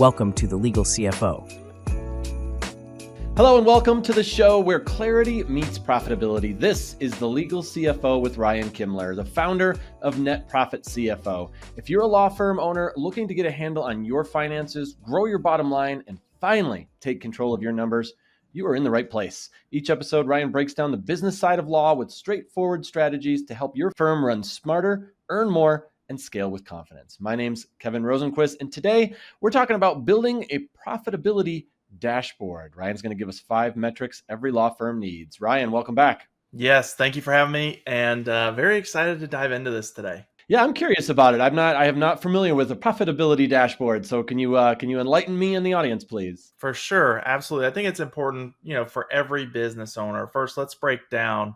Welcome to the Legal CFO. Hello and welcome to the show where clarity meets profitability. This is the Legal CFO with Ryan Kimler, the founder of Net Profit CFO. If you're a law firm owner looking to get a handle on your finances, grow your bottom line, and finally take control of your numbers, you are in the right place. Each episode, Ryan breaks down the business side of law with straightforward strategies to help your firm run smarter, earn more, and scale with confidence. My name's Kevin Rosenquist, and today we're talking about building a profitability dashboard. Ryan's going to give us 5 metrics every law firm needs. Ryan, welcome back. Yes, thank you for having me, and very excited to dive into this today. Yeah, I'm curious about it. I am not familiar with a profitability dashboard. So can you enlighten me and the audience, please? For sure, absolutely. I think it's important, for every business owner. First, let's break down,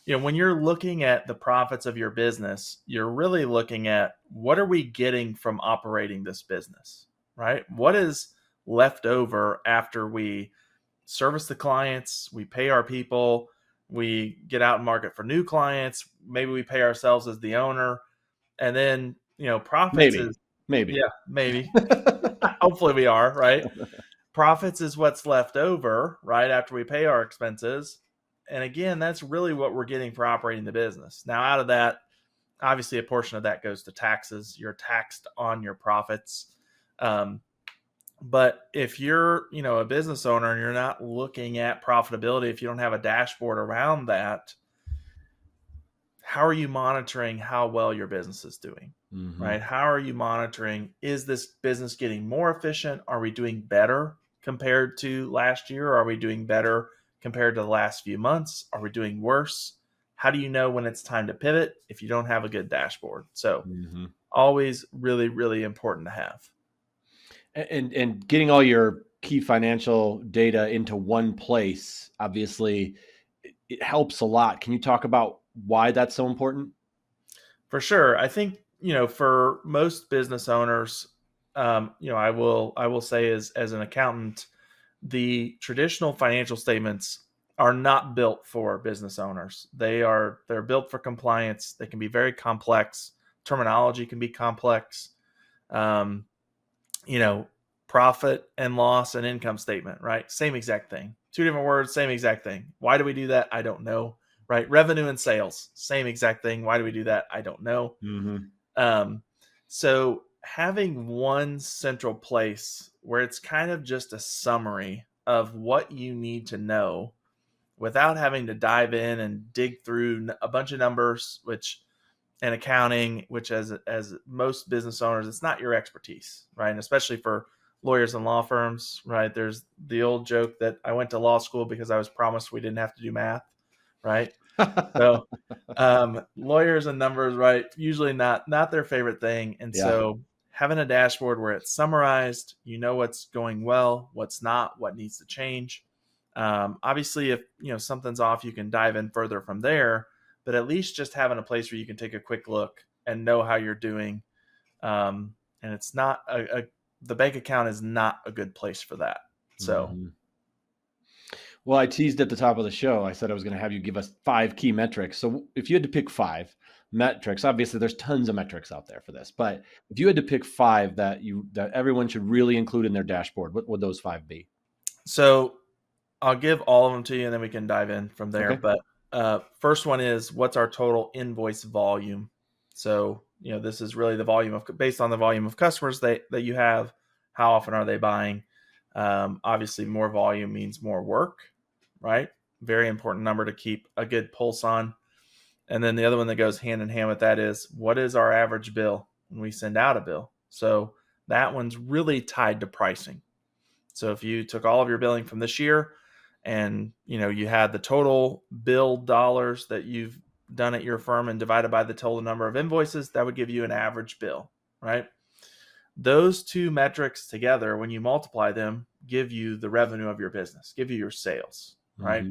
when you're looking at the profits of your business, you're really looking at what are we getting from operating this business, right? What is left over after we service the clients, we pay our people, we get out and market for new clients, maybe we pay ourselves as the owner, and then, profits maybe. Yeah, maybe. Hopefully we are, right? Profits is what's left over, right, after we pay our expenses. And again, that's really what we're getting for operating the business. Now, out of that, obviously a portion of that goes to taxes. You're taxed on your profits. But if you're, a business owner and you're not looking at profitability, if you don't have a dashboard around that, how are you monitoring how well your business is doing, right? How are you monitoring, is this business getting more efficient? Are we doing better compared to last year? Are we doing better compared to the last few months? Are we doing worse? How do you know when it's time to pivot if you don't have a good dashboard? So always really, really important to have. And getting all your key financial data into one place, obviously, it helps a lot. Can you talk about why that's so important? For sure. I think, for most business owners, I will say as an accountant, the traditional financial statements are not built for business owners. They're built for compliance. They can be very complex. Terminology can be complex. Profit and loss and income statement, right? Same exact thing. 2 different words, same exact thing. Why do we do that? I don't know, right? Revenue and sales, same exact thing. Why do we do that? I don't know. So having one central place where it's kind of just a summary of what you need to know without having to dive in and dig through a bunch of numbers, and accounting, which as most business owners, it's not your expertise, right? And especially for lawyers and law firms, right? There's the old joke that I went to law school because I was promised we didn't have to do math, right? So lawyers and numbers, right? Usually not their favorite thing. And so having a dashboard where it's summarized, what's going well, what's not, what needs to change. Obviously, if something's off, you can dive in further from there. But at least just having a place where you can take a quick look and know how you're doing. And it's not the bank account is not a good place for that. So, Well, I teased at the top of the show. I said I was going to have you give us 5 key metrics. So if you had to pick 5 metrics, obviously there's tons of metrics out there for this, but if you had to pick 5 that everyone should really include in their dashboard, what would those 5 be? So I'll give all of them to you and then we can dive in from there. Okay. But first one is, what's our total invoice volume? So, this is really the volume based on the volume of customers that you have. How often are they buying? Obviously, more volume means more work, right? Very important number to keep a good pulse on. And then the other one that goes hand in hand with that is, what is our average bill when we send out a bill? So that one's really tied to pricing. So if you took all of your billing from this year and, you had the total bill dollars that you've done at your firm and divided by the total number of invoices, that would give you an average bill, right? Those 2 metrics together, when you multiply them, give you the revenue of your business, give you your sales, right?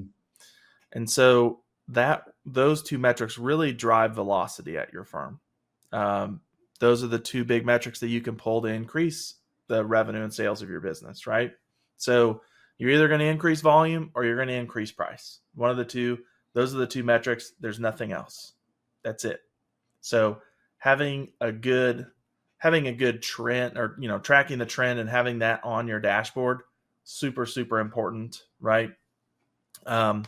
And so those 2 metrics really drive velocity at your firm. Those are the 2 big metrics that you can pull to increase the revenue and sales of your business, right? So you're either going to increase volume or you're going to increase price. One of the two. Those are the 2 metrics. There's nothing else. That's it. So having having a good trend, or tracking the trend and having that on your dashboard, super, super important, right? From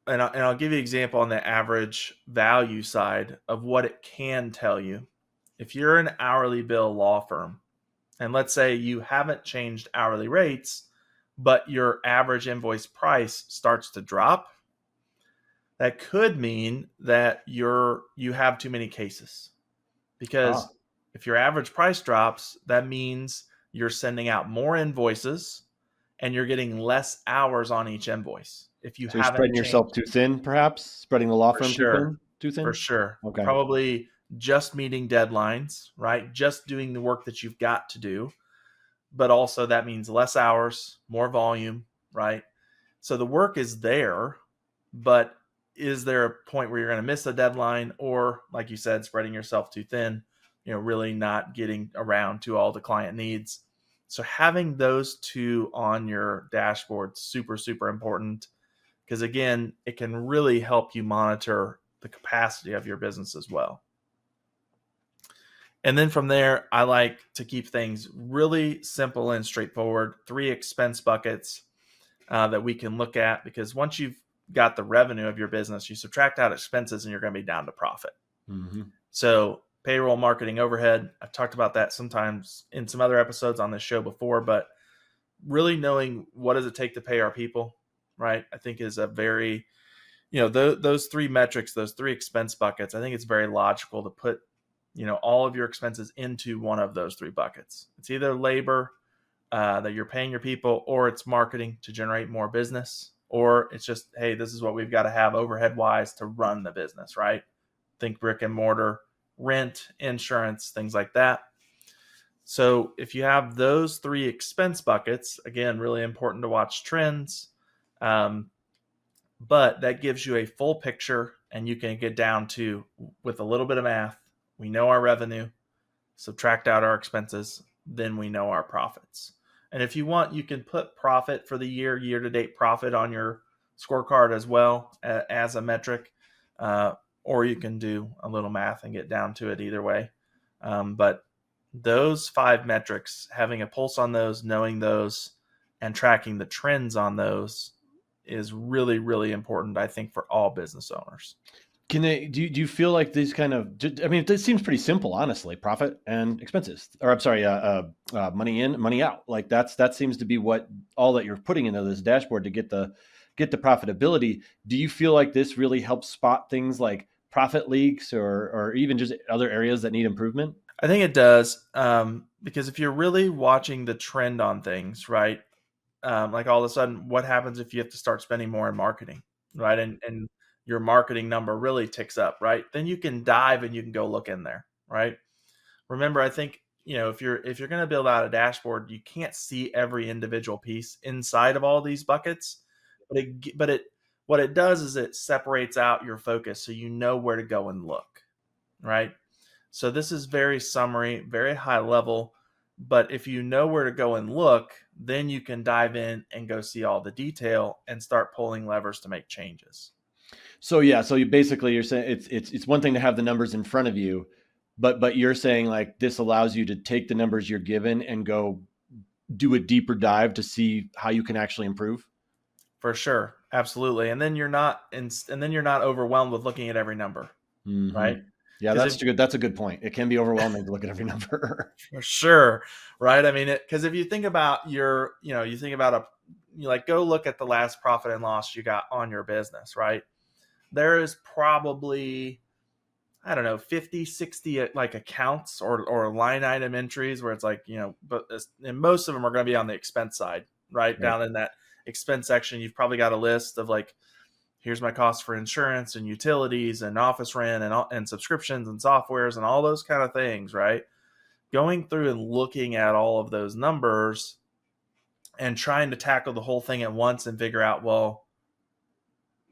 and I'll give you an example on the average value side of what it can tell you. If you're an hourly bill law firm, and let's say you haven't changed hourly rates, but your average invoice price starts to drop, that could mean that you have too many cases. Because if your average price drops, that means you're sending out more invoices and you're getting less hours on each invoice. If you So you're haven't spreading changed, yourself too thin, perhaps spreading the law for firm too sure, thin, too thin. for sure, Okay. probably just meeting deadlines, right? Just doing the work that you've got to do, but also that means less hours, more volume, right? So the work is there, but is there a point where you're going to miss a deadline, or like you said, spreading yourself too thin, really not getting around to all the client needs? So having those two on your dashboard, super, super important, because again, it can really help you monitor the capacity of your business as well. And then from there, I like to keep things really simple and straightforward. 3 expense buckets that we can look at, because once you've got the revenue of your business, you subtract out expenses and you're going to be down to profit. Mm-hmm. So payroll, marketing, overhead, I've talked about that sometimes in some other episodes on this show before, but really knowing what does it take to pay our people, right? I think is a very, those 3 metrics, those 3 expense buckets, I think it's very logical to put, all of your expenses into one of those 3 buckets. It's either labor that you're paying your people, or it's marketing to generate more business, or it's just, hey, this is what we've got to have overhead wise to run the business, right? Think brick and mortar, rent, insurance, things like that. So if you have those 3 expense buckets, again, really important to watch trends, but that gives you a full picture, and you can get down to, with a little bit of math, we know our revenue, subtract out our expenses, then we know our profits. And if you want, you can put profit for the year-to-date profit on your scorecard as well as a metric, or you can do a little math and get down to it either way. But those 5 metrics, having a pulse on those, knowing those, and tracking the trends on those is really, really important, I think, for all business owners. Do you feel like these kind of, I mean, it seems pretty simple, honestly, profit and expenses, or I'm sorry, money in, money out. Like that seems to be what all that you're putting into this dashboard to get the profitability. Do you feel like this really helps spot things like profit leaks or even just other areas that need improvement? I think it does, because if you're really watching the trend on things, right? Like all of a sudden, what happens if you have to start spending more in marketing, right? And your marketing number really ticks up, right? Then you can dive and you can go look in there, right? Remember, I think, if you're going to build out a dashboard, you can't see every individual piece inside of all these buckets, but what it does is it separates out your focus, so you know where to go and look, right? So this is very summary, very high level, but if you know where to go and look, then you can dive in and go see all the detail and start pulling levers to make changes. So you're saying it's one thing to have the numbers in front of you, but you're saying like this allows you to take the numbers you're given and go do a deeper dive to see how you can actually improve. For sure, absolutely, and then you're not overwhelmed with looking at every number, Mm-hmm. right? Yeah, that's good. That's a good point. It can be overwhelming to look at every number. For sure, right? I mean, because if you think about go look at the last profit and loss you got on your business, right? There is probably, I don't know, 50, 60 like accounts or line item entries where it's like, and most of them are going to be on the expense side, right? Down in that expense section, you've probably got a list of like, here's my cost for insurance and utilities and office rent and subscriptions and softwares and all those kind of things, right? Going through and looking at all of those numbers and trying to tackle the whole thing at once and figure out, well,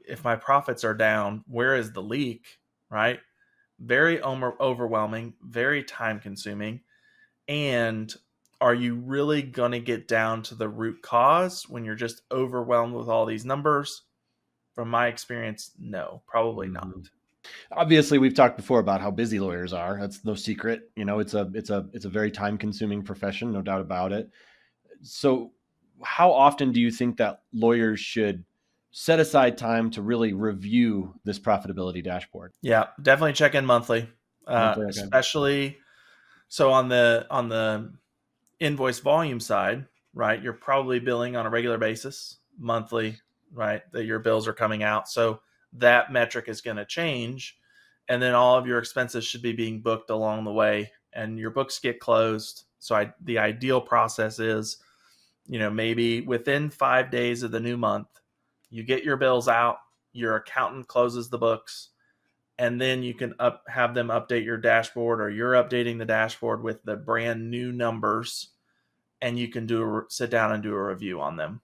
if my profits are down, where is the leak, right? Very overwhelming, very time consuming. And are you really going to get down to the root cause when you're just overwhelmed with all these numbers? From my experience, no, probably not. Obviously, we've talked before about how busy lawyers are. That's no secret. It's a very time consuming profession, no doubt about it. So how often do you think that lawyers should set aside time to really review this profitability dashboard? Yeah, definitely check in monthly, Monthly, okay. especially so on the invoice volume side, right? You're probably billing on a regular basis, monthly, right? That your bills are coming out. So that metric is going to change. And then all of your expenses should be being booked along the way and your books get closed. So the ideal process is, maybe within 5 days of the new month, you get your bills out, your accountant closes the books, and then you can have them update your dashboard, or you're updating the dashboard with the brand new numbers, and you can sit down and do a review on them.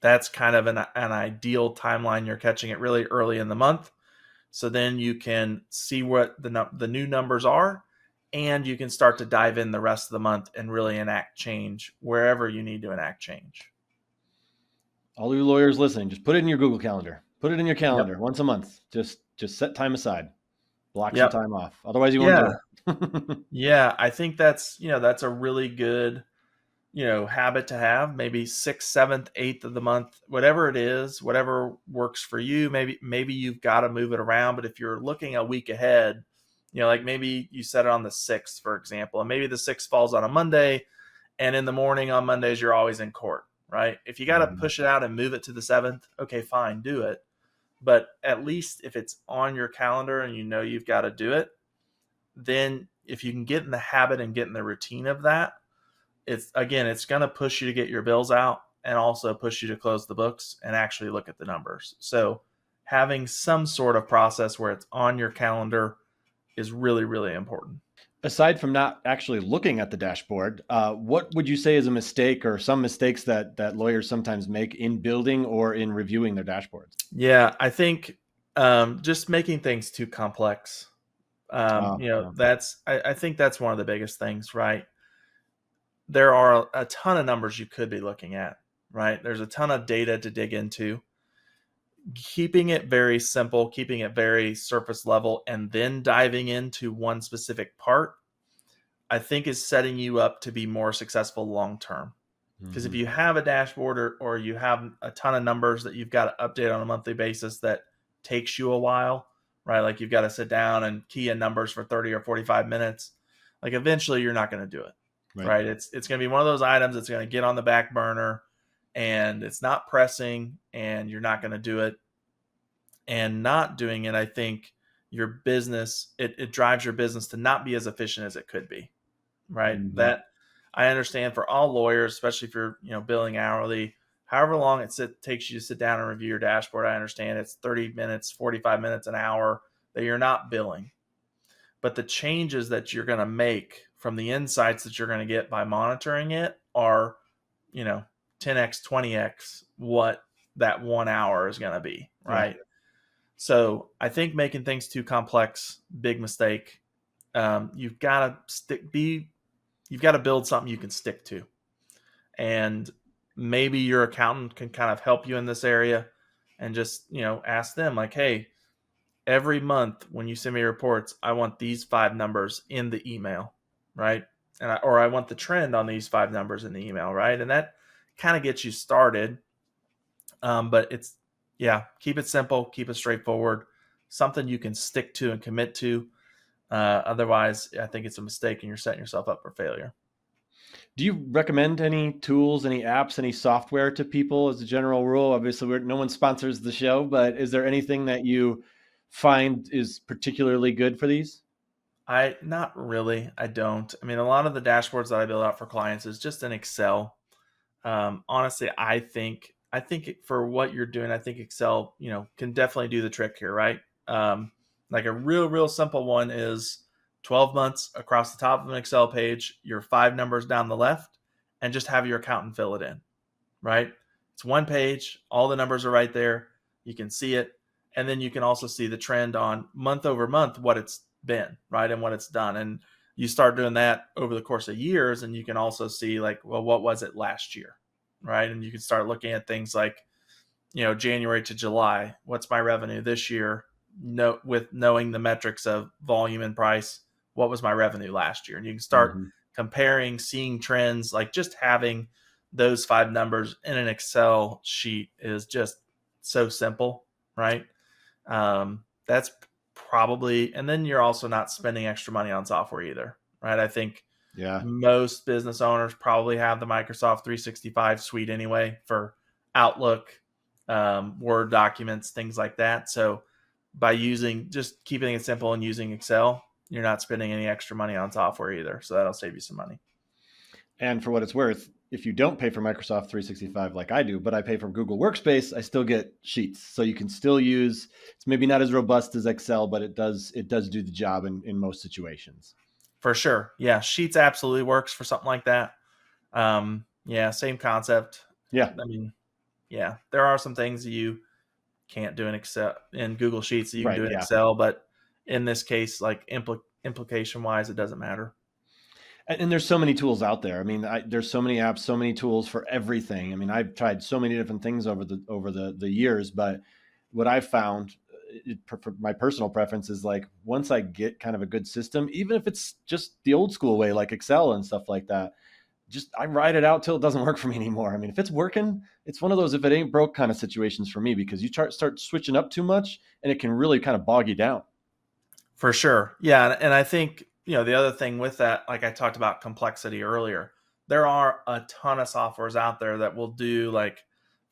That's kind of an ideal timeline. You're catching it really early in the month, so then you can see what the new numbers are, and you can start to dive in the rest of the month and really enact change wherever you need to enact change. All you lawyers listening, just put it in your Google Calendar. Put it in your calendar Yep. once a month. Just set time aside. Block Yep. some time off. Otherwise, you won't do it. Yeah, I think that's a really good habit to have. Maybe 6th, 7th, 8th of the month, whatever it is, whatever works for you. Maybe you've got to move it around, but if you're looking a week ahead, like maybe you set it on the 6th, for example, and maybe the 6th falls on a Monday, and in the morning on Mondays you're always in court, right? If you got to push it out and move it to the 7th, okay, fine, do it. But at least if it's on your calendar and you've got to do it, then if you can get in the habit and get in the routine of that, it's going to push you to get your bills out and also push you to close the books and actually look at the numbers. So having some sort of process where it's on your calendar is really, really important. Aside from not actually looking at the dashboard, what would you say is a mistake or some mistakes that lawyers sometimes make in building or in reviewing their dashboards? Yeah, I think just making things too complex. I think that's one of the biggest things, right? There are a ton of numbers you could be looking at, right? There's a ton of data to dig into. Keeping it very simple, keeping it very surface level, and then diving into one specific part, I think is setting you up to be more successful long term. Because if you have a dashboard or you have a ton of numbers that you've got to update on a monthly basis that takes you a while, right? Like you've got to sit down and key in numbers for 30 or 45 minutes. Like eventually you're not going to do it, right? It's going to be one of those items that's going to get on the back burner and it's not pressing and you're not going to do it. And not doing it, I think your business, it drives your business to not be as efficient as it could be, right? Mm-hmm. That I understand for all lawyers, especially if you're billing hourly, however long it takes you to sit down and review your dashboard. I understand it's 30 minutes, 45 minutes, an hour that you're not billing. But the changes that you're going to make from the insights that you're going to get by monitoring it are, 10x, 20x what that 1 hour is going to be, right? Yeah. So I think making things too complex, big mistake. You've got to build something you can stick to. And maybe your accountant can kind of help you in this area and just, ask them like, hey, every month when you send me reports, I want these 5 numbers in the email, right? Or I want the trend on these 5 numbers in the email, right? And that kind of gets you started. But keep it simple, keep it straightforward, something you can stick to and commit to. Otherwise, I think it's a mistake and you're setting yourself up for failure. Do you recommend any tools, any apps, any software to people as a general rule? Obviously, no one sponsors the show, but is there anything that you find is particularly good for these? Not really. I don't. I mean, a lot of the dashboards that I build out for clients is just in Excel. Honestly, I think for what you're doing, I think Excel, can definitely do the trick here, right? Like a real simple one is 12 months across the top of an Excel page, your 5 numbers down the left, and just have your accountant fill it in, right? It's one page. All the numbers are right there. You can see it. And then you can also see the trend on month over month, what it's been, right? And what it's done. And you start doing that over the course of years, and you can also see like, well, what was it last year, right? And you can start looking at things like, January to July. What's my revenue this year with knowing the metrics of volume and price, what was my revenue last year? And you can start comparing, seeing trends. Like just having those 5 numbers in an Excel sheet is just so simple, right? That's probably, and then you're also not spending extra money on software either, right? I think most business owners probably have the Microsoft 365 suite anyway for Outlook, Word documents, things like that. So by just keeping it simple and using Excel, you're not spending any extra money on software either. So that'll save you some money. And for what it's worth, if you don't pay for Microsoft 365 like I do, but I pay for Google Workspace, I still get Sheets. So you can still use, it's maybe not as robust as Excel, but it does do the job in most situations. For sure. Yeah. Sheets absolutely works for something like that. Same concept. Yeah. I mean, yeah, there are some things that you can't do in Google Sheets that you can do in Excel, but in this case, like implication wise, it doesn't matter. And there's so many tools out there. I mean, there's so many apps, so many tools for everything. I mean, I've tried so many different things over the years, but what I've found, my personal preference is like, once I get kind of a good system, even if it's just the old school way, like Excel and stuff like that, I ride it out till it doesn't work for me anymore. I mean, if it's working, it's one of those if it ain't broke kind of situations for me, because you start switching up too much and it can really kind of bog you down. For sure. Yeah. And I think, the other thing with that, like I talked about complexity earlier, there are a ton of softwares out there that will do like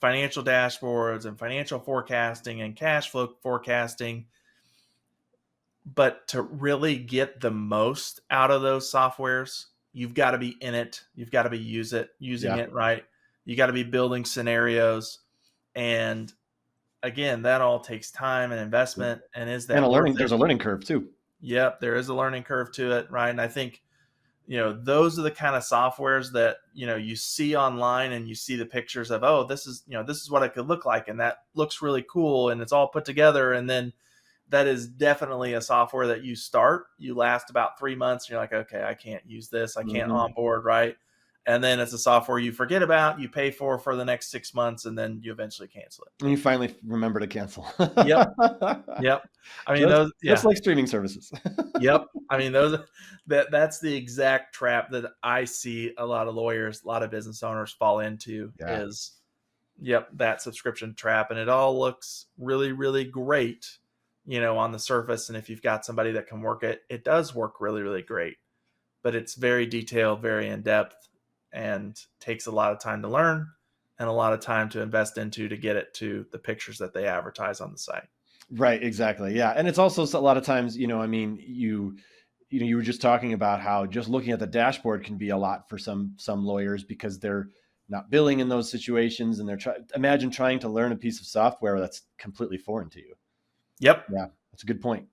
financial dashboards and financial forecasting and cash flow forecasting. But to really get the most out of those softwares, you've got to be in it. You've got to be using it, right? You got to be building scenarios. And again, that all takes time and investment. And there's a learning curve too. Yep, there is a learning curve to it, right? And I think, those are the kind of softwares that, you see online and you see the pictures of, oh, this is what it could look like. And that looks really cool. And it's all put together. And then that is definitely a software that you last about 3 months. And you're like, okay, I can't use this. I can't onboard, right? And then it's a software you forget about, you pay for the next 6 months, and then you eventually cancel it. And you finally remember to cancel. Yep. I mean, just like streaming services. Yep. I mean, that's the exact trap that I see a lot of lawyers, a lot of business owners fall into is, that subscription trap. And it all looks really, really great, on the surface. And if you've got somebody that can work it, it does work really, really great. But it's very detailed, very in-depth, and takes a lot of time to learn and a lot of time to invest into to get it to the pictures that they advertise on the site. Right. Exactly. Yeah. And it's also a lot of times, you were just talking about how just looking at the dashboard can be a lot for some lawyers because they're not billing in those situations. And imagine trying to learn a piece of software that's completely foreign to you. Yep. Yeah. That's a good point.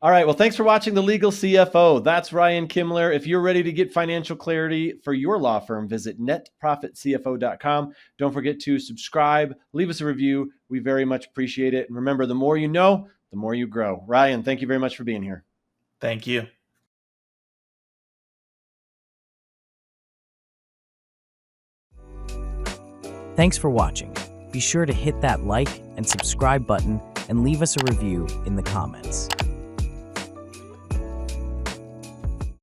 All right. Well, thanks for watching The Legal CFO. That's Ryan Kimler. If you're ready to get financial clarity for your law firm, visit netprofitcfo.com. Don't forget to subscribe, leave us a review. We very much appreciate it. And remember, the more you know, the more you grow. Ryan, thank you very much for being here. Thank you. Thanks for watching. Be sure to hit that like and subscribe button and leave us a review in the comments.